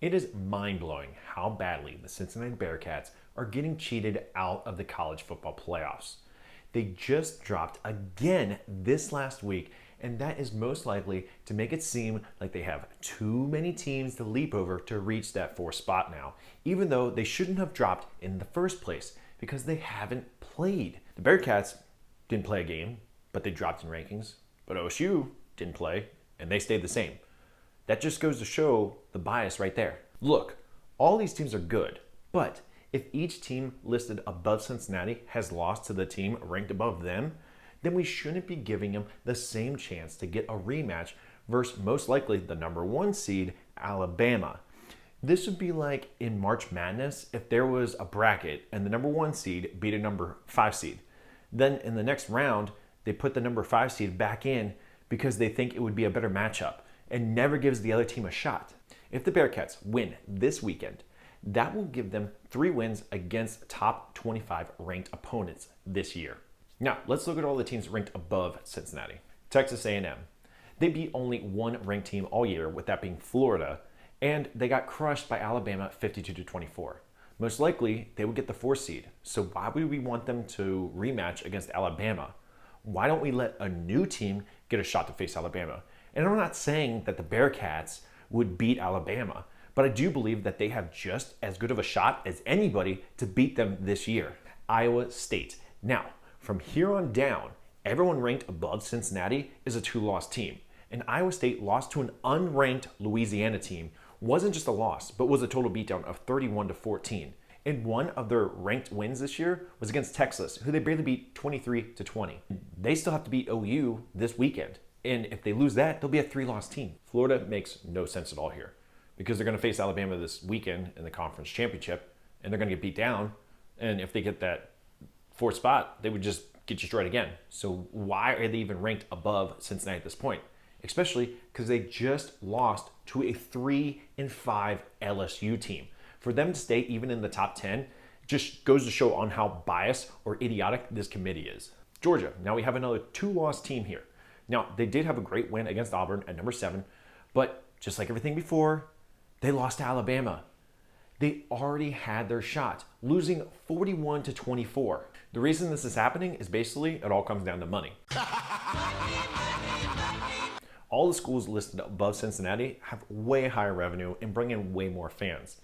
It is mind-blowing how badly the Cincinnati Bearcats are getting cheated out of the college football playoffs. They just dropped again this last week, and that is most likely to make it seem like they have too many teams to leap over to reach that fourth spot now, even though they shouldn't have dropped in the first place because they haven't played. The Bearcats didn't play a game, but they dropped in rankings. But OSU didn't play, and they stayed the same. That just goes to show the bias right there. Look, all these teams are good, but if each team listed above Cincinnati has lost to the team ranked above them, then we shouldn't be giving them the same chance to get a rematch versus most likely the number 1 seed, Alabama. This would be like in March Madness if there was a bracket and the number 1 seed beat a number 5 seed. Then in the next round, they put the number 5 seed back in because they think it would be a better matchup and never gives the other team a shot. If the Bearcats win this weekend, that will give them 3 wins against top 25 ranked opponents this year. Now, let's look at all the teams ranked above Cincinnati. Texas A&M. They beat only one ranked team all year, with that being Florida, and they got crushed by Alabama 52-24. Most likely, they would get the 4 seed. So why would we want them to rematch against Alabama? Why don't we let a new team get a shot to face Alabama? And I'm not saying that the Bearcats would beat Alabama, but I do believe that they have just as good of a shot as anybody to beat them this year. Iowa State. Now, from here on down, everyone ranked above Cincinnati is a 2-loss team. And Iowa State lost to an unranked Louisiana team. Wasn't just a loss, but was a total beatdown of 31-14. And one of their ranked wins this year was against Texas, who they barely beat 23-20. They still have to beat OU this weekend. And if they lose that, they'll be a 3-loss team. Florida makes no sense at all here because they're going to face Alabama this weekend in the conference championship, and they're going to get beat down. And if they get that 4th spot, they would just get destroyed again. So why are they even ranked above Cincinnati at this point? Especially because they just lost to a 3-5 LSU team. For them to stay even in the top 10 just goes to show on how biased or idiotic this committee is. Georgia. Now we have another 2-loss team here. Now, they did have a great win against Auburn at number 7, but just like everything before, they lost to Alabama. They already had their shot, losing 41-24. The reason this is happening is basically it all comes down to money. All the schools listed above Cincinnati have way higher revenue and bring in way more fans.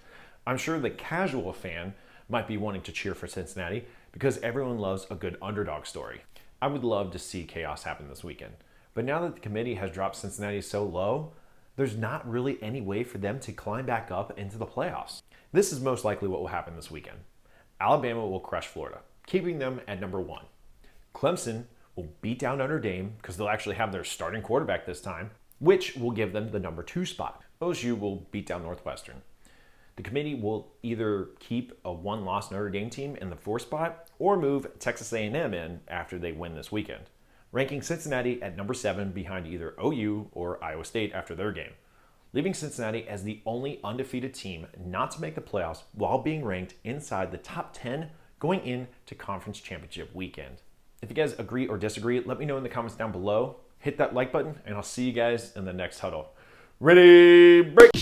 I'm sure the casual fan might be wanting to cheer for Cincinnati because everyone loves a good underdog story. I would love to see chaos happen this weekend. But now that the committee has dropped Cincinnati so low, there's not really any way for them to climb back up into the playoffs. This is most likely what will happen this weekend. Alabama will crush Florida, keeping them at number 1. Clemson will beat down Notre Dame because they'll actually have their starting quarterback this time, which will give them the number 2 spot. OSU will beat down Northwestern. The committee will either keep a 1-loss Notre Dame team in the 4th spot or move Texas A&M in after they win this weekend, ranking Cincinnati at number 7 behind either OU or Iowa State after their game, leaving Cincinnati as the only undefeated team not to make the playoffs while being ranked inside the top 10 going into conference championship weekend. If you guys agree or disagree, let me know in the comments down below. Hit that like button, and I'll see you guys in the next huddle. Ready, break!